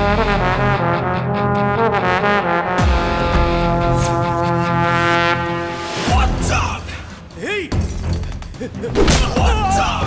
What's up? Hey! What's up?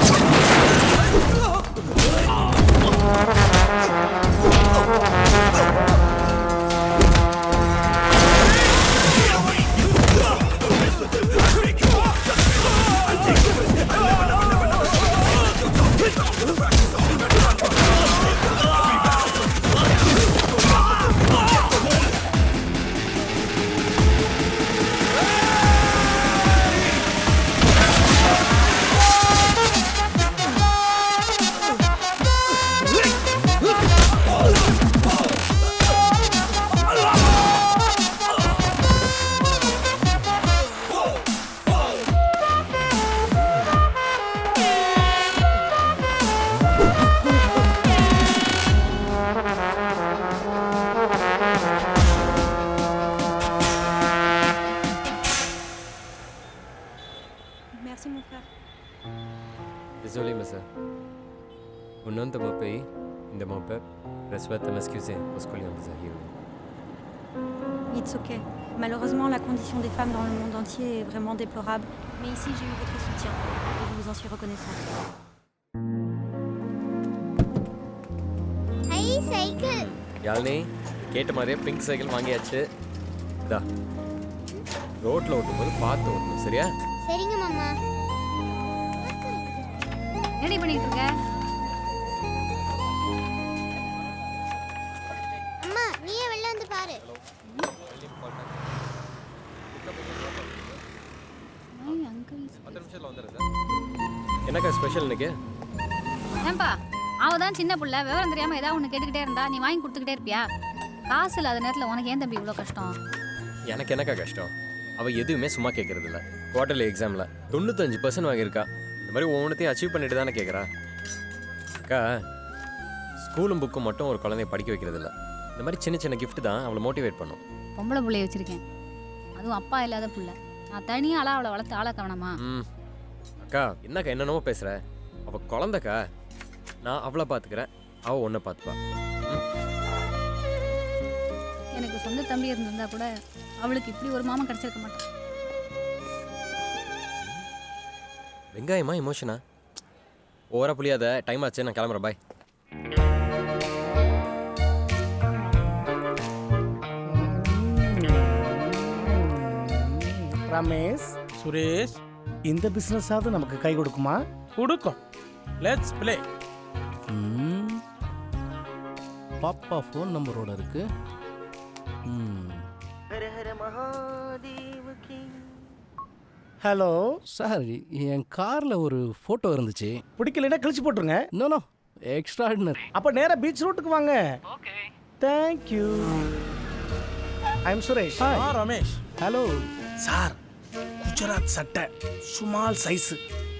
Merci mon frère. Désolé, mais ça. Au nom de mon pays, de mon peuple, je souhaite m'excuser pour ce qu'on vient de dire. It's okay. Malheureusement, la condition des femmes dans le monde entier est vraiment déplorable. Mais ici, j'ai eu votre soutien et je vous en suis reconnaissante. High cycle. Yazhini கேட்ட மாதிரியே pink cycle வாங்கியாச்சு. இதா ரோட்டில் ஓட்டும்போது பார்த்து ஓட்டணும், சரியா? சரிங்க மாமா. என்னடி பண்ணிட்டு இருக்க? அம்மா நீயே வெளில வந்து பாரு. என்னக்கா ஸ்பெஷல் இன்னைக்கு? ஏன்பா அவள் தான் சின்ன பிள்ளை, விவரம் தெரியாமல் ஏதாவது ஒன்று கேட்டுக்கிட்டே இருந்தா நீ வாங்கி கொடுத்துக்கிட்டே இருப்பியா? காசு இல்லாத நேரத்தில் உனக்கு ஏன் தம்பி இவ்வளோ கஷ்டம்? எனக்கு என்னக்கா கஷ்டம்? அவள் எதுவுமே சும்மா கேட்கறது இல்லை. குவார்டர்லி எக்ஸாமில் 95% வாங்கியிருக்கா. இந்த மாதிரி ஒவ்வொன்றத்தையும் அச்சீவ் பண்ணிட்டு தானே கேட்குறா. அக்கா ஸ்கூலும் புக்கும் மட்டும் ஒரு குழந்தைய படிக்க வைக்கிறது இல்லை. இந்த மாதிரி சின்ன சின்ன கிஃப்ட் தான் அவளை மோட்டிவேட் பண்ணும். பொம்பளை பிள்ளைய வச்சுருக்கேன், அதுவும் அப்பா இல்லாத பிள்ளை. நான் தனியாக அவளை வளர்த்து ஆள கவனமா? அக்கா என்னக்கா என்னென்னமோ பேசுகிற? அவள் குழந்தைக்கா, நான் அவளை பார்த்துக்கிறேன், அவள் ஒன்றை பார்த்துப்பா. எனக்கு சொந்த தம்பி இருந்திருந்தா கூட அவளுக்கு இப்படி ஒரு மாமன் கிடைச்சிருக்க மாட்டான். வெங்காயமா எமோஷனா? ஓவரா புளியாத. டைம் ஆச்சு, நான் கிளம்புறேன். பாய். ரமேஷ், சுரேஷ், இந்த பிசினஸாவது நமக்கு கை கொடுக்குமா? கொடுக்கும். Let's play. பாப்பா ஃபோன் நம்பரோட இருக்கு. ஹலோ சார், என் கார்ல ஒரு போட்டோ இருந்துச்சு. பிடிக்கலைன்னா கழிச்சு போட்டுருங்க. No extraordinary. அப்ப நேரா பீச் ரோட்டுக்கு வாங்க. Okay, thank you. I am Suresh. Ramesh. Hello sir, Gujarat சட்டை, சுமால் சைஸ்,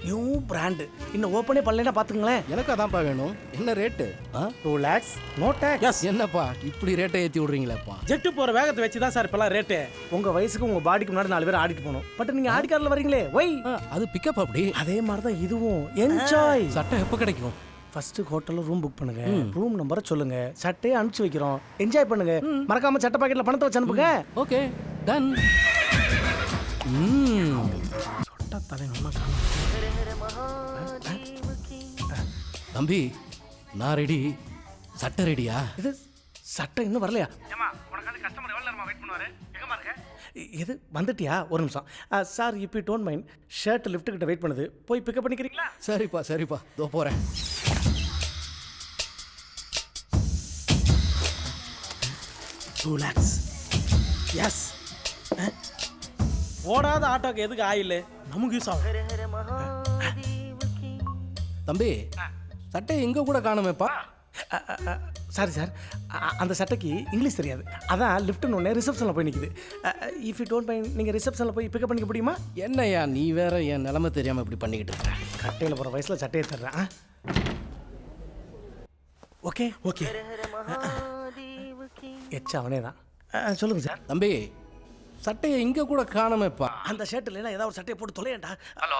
நியூ பிராண்டு. இன்னும் ஓப்பனே பண்ணலைன்னா பார்த்துங்களேன். எனக்கு அதான்ப்பா வேணும். என்ன rate? 2 lakhs, no tax. Yes, என்னப்பா இப்படி ரேட்டை ஏற்றி விடுறீங்களேப்பா? ஜெட்டு போற வேகத்தை வச்சு தான் சார் இப்பெல்லாம் ரேட்டு. உங்க வயசுக்கு உங்க பாடிக்கு முன்னாடி 4 பேர் ஆடிட்டு போகணும். பட் நீங்க ஆடி கார்ல வரீங்களே, ஒய்? அது பிக்கப் அப்படி. அதே மாதிரி தான் இதுவும். என்ஜாய். சட்டை எப்போ கிடைக்கும்? ஃபர்ஸ்ட் ஹோட்டல்ல ரூம் புக் பண்ணுங்க. ரூம் நம்பரை சொல்லுங்க, சட்டையை அனுப்பிச்சு வைக்கிறோம். என்ஜாய் பண்ணுங்க. மறக்காம சட்டை பாக்கெட்ல பணத்தை வச்சு அனுப்புங்க. Okay done. தம்பி நான் ரெடி. சட்டை ரெடியா? இது சட்டை இன்னும் வரலையா? எது வந்துட்டியா? ஒரு நிமிஷம் சார், இப்போ டோன்ட் மைண்ட். ஷர்ட் லிஃப்ட் கிட்ட வெயிட் பண்ணுது, போய் பிக்கப் பண்ணிக்கிறீங்களா? சரிப்பா இதோ போறேன். $2 lakhs. எஸ். ஓடாத ஆட்டோக்கு எதுக்கு ஆயில்? நமக்கு யூஸ் ஆகும். தம்பி சட்டை எங்க கூட காணுமேப்பா? சாரி சார், அந்த சட்டைக்கு இங்கிலீஷ் தெரியாது, அதான் லிஃப்ட்னு ஒன்று ரிசப்ஷனில் போய் நிற்குது. இஃப் யூ டோன்ட் மைண்ட், நீங்கள் ரிசப்ஷனில் போய் பிக்கப் பண்ணிக்க முடியுமா? என்னய்யா நீ வேற என் நிலைமை தெரியாமல் இப்படி பண்ணிக்கிட்டு இருக்க. கட்டையில் போகிற வயசில் சட்டையை தர்றேன். ஓகே ஓகே, எச்சா அவனே தான். சொல்லுங்கள் சார். தம்பி சட்டையை இங்கே கூட காணுமேப்பா. அந்த ஷர்ட் இல்லைன்னா ஏதாவது ஒரு சட்டையை போட்டு தொலையண்டா. ஹலோ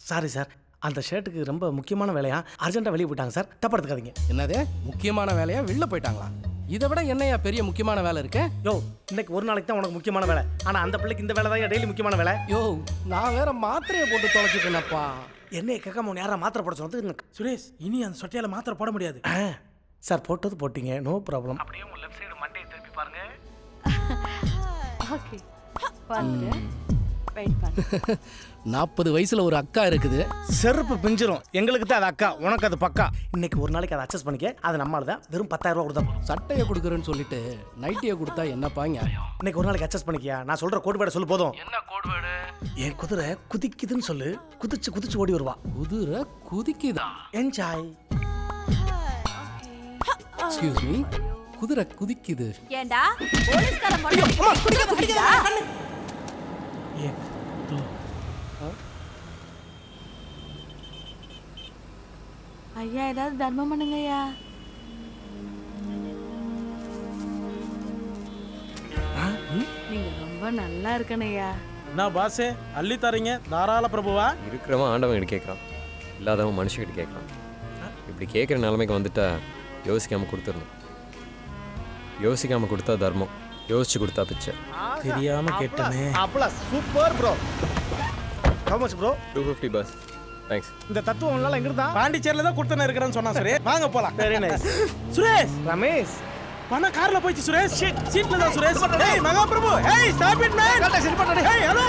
சாரி சார், அந்த ஷர்ட்டுக்கு ரொம்ப முக்கியமான வேலையா, அர்ஜென்ட்டாக வெளியே போயிட்டாங்க சார், தப்பா எடுத்துக்காதீங்க. என்னது முக்கியமான வேலையா வெளில போயிட்டாங்களா? இதை விட என்னையா பெரிய முக்கியமான வேலை இருக்கு? யோ இன்னைக்கு ஒரு நாளைக்கு தான் உனக்கு முக்கியமான வேலை, ஆனால் அந்த பிள்ளைக்கு இந்த வேலை தான் டெய்லி முக்கியமான வேலை. யோ நான் வேற மாத்திரையை போட்டு தொலைச்சிட்டேனப்பா. என்னைய கேட்காம உன்னை யாரா மாத்திரை போட சொன்னது? சுரேஷ் இனி அந்த சொட்டையால மாத்திரை போட முடியாது. சார் போட்டது போட்டீங்க, நோ ப்ராப்ளம். அப்படியே உங்க லெஃப்ட் சைடு மண்டையை திருப்பி பாருங்க. ஓகே பாருங்க, வெயிட் பண்ணு. 40 வயசுல ஒரு அக்கா இருக்குது. செருப்பு பிஞ்சிரும். எங்களுக்கு தான் அது அக்கா, உனக்கு அது பக்கா. இன்னைக்கு ஒரு நாளைக்கு அதை அட்ஜஸ்ட் பண்ணிக்க. அது நம்மளால தான் வெறும் 10,000 ரூபா கொடுத்தா போதும். சட்டையை கொடுக்குறேன்னு சொல்லிட்டு நைட்டியை கொடுத்தா என்னப்பாங்க? இன்னைக்கு ஒரு நாளைக்கு அட்ஜஸ்ட் பண்ணிக்கியா. நான் சொல்ற கோட் வேர்டை சொல்லு போதும். என்ன கோட் வேர்டு? என் குதிரை குதிக்குதுன்னு சொல்லு. குதிச்சு குதிச்சு ஓடி வருவா. குதிரை குதிக்குதா? என்ஜாய். எக்ஸ்கியூஸ் மீ, குதிரை குதிக்குது. ஏண்டா போலீஸ்கார குடிக்கிறா? ஐயா ஏதாவது தர்மம் பண்ணுங்கய்யா. நீங்க ரொம்ப நல்லா இருக்கணையா. நான் பாஸே அள்ளி தரீங்க தாராள பிரபுவா. இருக்கிறவன் ஆண்டவன் கிட்ட கேட்குறான், இல்லாதவன் மனுஷங்கிட்ட கேட்குறான். இப்படி கேட்குற நிலைமைக்கு வந்துட்டா யோசிக்காமல் கொடுத்துடணும். யோசிக்காமல் கொடுத்தா தர்மம், யோசிச்சு கொடுத்தா பிச்சை. தெரியாம கேட்டனே. அப்பள super bro. How much bro? 250 பஸ். தேங்க்ஸ். இந்த தத்துவம் உன்னால எங்க இருந்தா? பாண்டிச்சேரியில தான் கொடுத்தன இருக்கிறேன்னு சொன்னா சுரேஷ். வாங்க போலாம். Very nice. சுரேஷ் ரமேஷ் பணம் கார்ல போயிச்சு சுரேஷ். சீட்ல தான் சுரேஷ். ஏய் மகா பிரபு, ஏய் ஸ்டாப் இட் மேன். கரெக்ட்டா சரி பண்ணடி. ஏய் ஹலோ.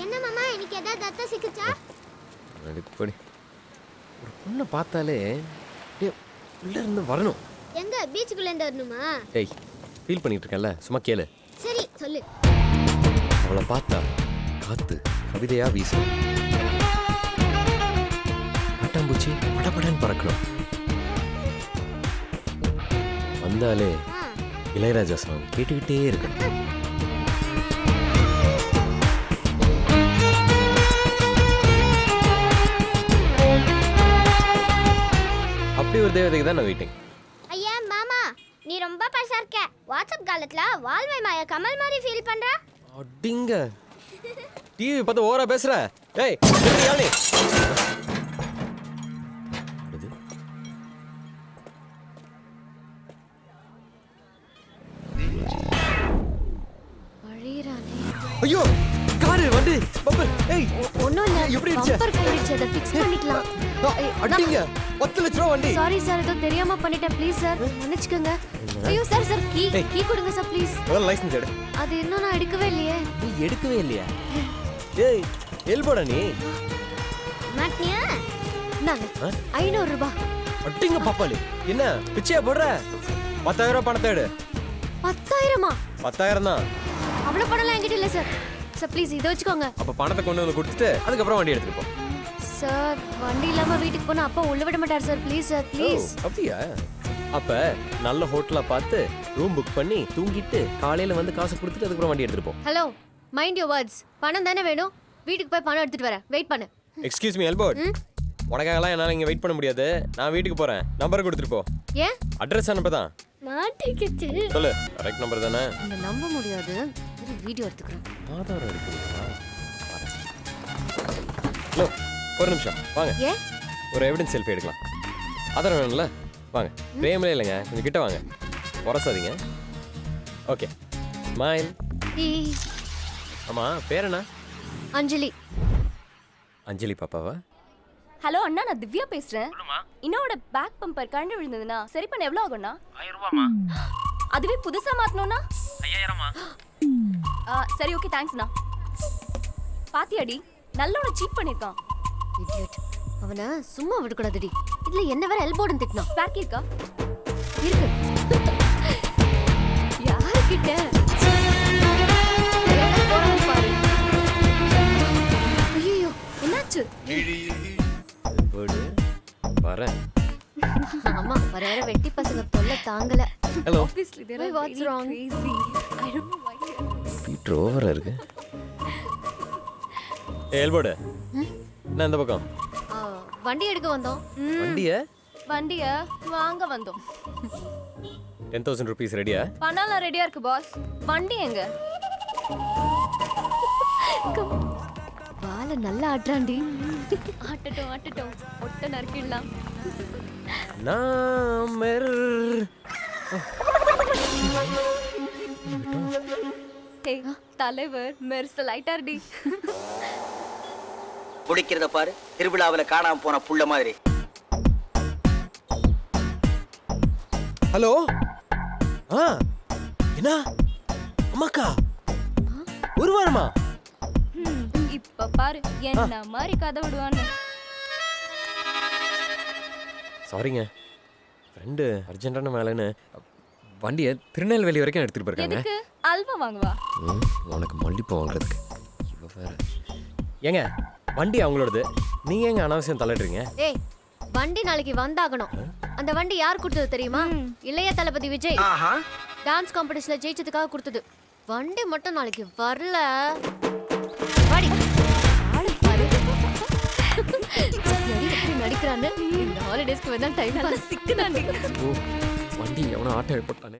என்ன மாமா இன்னைக்கு ஏதாவது தத்த சிக்கிச்சா? அடிப்படி ஒரு பொண்ணை பார்த்தாலே அப்படியே உள்ள இருந்து வரணும். எங்க பீச்சுக்குள்ள இருந்து வரணுமா? ஏய் ஃபீல் பண்ணிட்டு இருக்கேன்ல, சும்மா கேளு. சரி சொல்லு. அவளை பார்த்தா காத்து கவிதையா வீசும். பட்டாம்பூச்சி படபடன்னு பறக்கணும். வந்தாலே இளையராஜா சாங் கேட்டுக்கிட்டே இருக்கணும். அப்படி ஒரு தேவதைக்கு தான் நான் வெயிட்டிங். ஐயா மாமா நீ ரொம்ப பைசா இருக்க. வாட்ஸ்அப் காலத்துல வால்மை மாயா கமல் மாதிரி ஃபீல் பண்ற. அடிங்க டிவி பார்த்து ஓவரா பேசுற. ஏய் யாழி வழியறானே. ஐயோ காரு வந்து பம்பர். ஏய் ஒண்ணும் இல்ல. எப்படி இருந்துச்சு? பம்பர் கழிச்சு அத ஃபிக்ஸ் பண்ணிக்கலாம். அடிங்க 10 லட்சம் ரூபா வண்டி. சாரி சார், ஏதோ தெரியாம பண்ணிட்டேன். ப்ளீஸ் சார் மன்னிச்சுக்கோங்க. ஐயோ சார் சார் கீ கொடுங்க சார் ப்ளீஸ். முதல்ல லைசென்ஸ் எடு. அது இன்னும் நான் எடுக்கவே இல்லையே. நீ எடுக்கவே இல்லையா? ஏய் எல்போடா நீ மாட்டியா? நாங்க 500 ரூபாய். அடிங்க பாப்பாளி. என்ன பிச்சையா போடுற? 10,000 ரூபாய் பணத்தை எடு. 10,000மா? 10,000 தான். அவ்வளவு பணம்லாம் என்கிட்ட இல்ல சார். சார் ப்ளீஸ் இதை வச்சுக்கோங்க. அப்ப பணத்தை கொண்டு வந்து கொடுத்துட்டு அதுக்கப்புறம் வண்டி எடுத்துட்டு போ. சார் வண்டி இல்லாம வீட்டுக்கு போனா அப்பா உள்ள விட மாட்டார் சார். Please sir please. அப்படியா? அப்ப நல்ல ஹோட்டலா பார்த்து ரூம் புக் பண்ணி தூங்கிட்டு காலையில வந்து காசு கொடுத்துட்டு அதுக்கப்புறம் வண்டி எடுத்துட்டு போ. Hello mind your words. பணம் தானே வேணும். வீட்டுக்கு போய் பணம் எடுத்துட்டு வரேன். வெயிட் பண்ணு. Excuse me எல்போட். உனக்காகலாம் என்னால இங்க வெயிட் பண்ண முடியாது. நான் வீட்டுக்கு போறேன். நம்பர் கொடுத்துட்டு போ. ஏன்? அட்ரஸ் அனுப்பதான். மாட்டிக்கிச்சு. சொல்லு. கரெக்ட் நம்பர் தானே? இந்த நம்ப முடியாது. ஒரு வீடியோ எடுத்துக்கிறேன். ஆதாரம் எடுக்கிறீங்களா? ஹலோ ஒரு நிமிஷம் வாங்க. ஏன்? ஒரு எவிடன்ஸ் செல்ஃபி எடுக்கலாம். ஆதாரம் வேணும்ல? வாங்க. பிரேமலே இல்லைங்க, கொஞ்சம் கிட்ட வாங்க. உரசாதீங்க. Okay smile. ஆமா பேர் என்ன? அஞ்சலி. அஞ்சலி பாப்பாவா? ஹலோ அண்ணா, நான் திவ்யா பேசுறேன். இன்னோட பேக் பம்பர் கழண்டு விழுந்ததுன்னா சரி பண்ண எவ்வளவு ஆகும்னா? 1000 ரூபாமா? அதுவே புதுசா மாத்தணும்னா 5000மா? சரி ஓகே தேங்க்ஸ்ண்ணா. பாத்தியாடி நல்லோட சீட் பண்ணிருக்கான். இடியட். அவனை சும்மா விடக்கூடாதுடி. இதுல என்ன வேற எல்போர்டுன்னு திட்டினான். பேக் இருக்கா? இருக்கு. யாருக்கிட்ட? ஐயோ என்னாச்சு? வரேன். ஆமா வர வர வெட்டி பசங்க தொல்லை தாங்கல. Hello. Obviously there are What's wrong? crazy. I don't know why. Peter ஓவரா இருக்கு. எல்போடு நான் இந்த பக்கம் வண்டி எடுக்க வந்தோம். வண்டிய வாங்க வந்தோம். 10,000 rupees ரெடியா? பணம்லாம் ரெடியா இருக்கு பாஸ். வண்டி எங்க? வாழை நல்லா ஆட்டுறான்டி. ஆட்டட்டும் ஆட்டட்டும், ஒட்ட நறுக்கிடலாம். நாமர் ஏய், தலைவர் மெர்சல் ஆயிட்டார்டி. குடிக்கிறத பாரு, திருவிழாவுல காணாம போன புள்ள மாதிரி. ஹலோ. ஆ என்ன அம்மாக்கா ஒரு வாரமா? இப்ப பாரு என்ன மாதிரி கதை விடுவான்னு. சாரிங்க, ஃப்ரெண்டு அர்ஜென்ட்டான வேலைன்னு வண்டியை திருநெல்வேலி வரைக்கும் எடுத்துகிட்டு போயிருக்காங்க. எதுக்கு? அல்வா வாங்குவா. உனக்கு மல்லிப்பூ வாங்குறதுக்கு. இவ வேற. ஏங்க வண்டி அவங்களோடது, நீங்க எங்க அனாவசியம் தள்ளிடுறீங்க? ஏய், வண்டி நாளைக்கு வந்தாகணும். அந்த வண்டி யார் கொடுத்தது தெரியுமா? இளைய தளபதி விஜய் டான்ஸ் காம்படிஷன்ல ஜெயிச்சதுக்காக கொடுத்தது. வண்டி மட்டும் நாளைக்கு வரல. வாடி. பாரு. எப்படி நடிக்கிறான்னு. இந்த ஹாலிடேஸ்க்கு வந்தா டைம் பாஸ். சிக்குதாண்டி. ஓ, வண்டி எவனோ ஆட்டோ போட்டானே.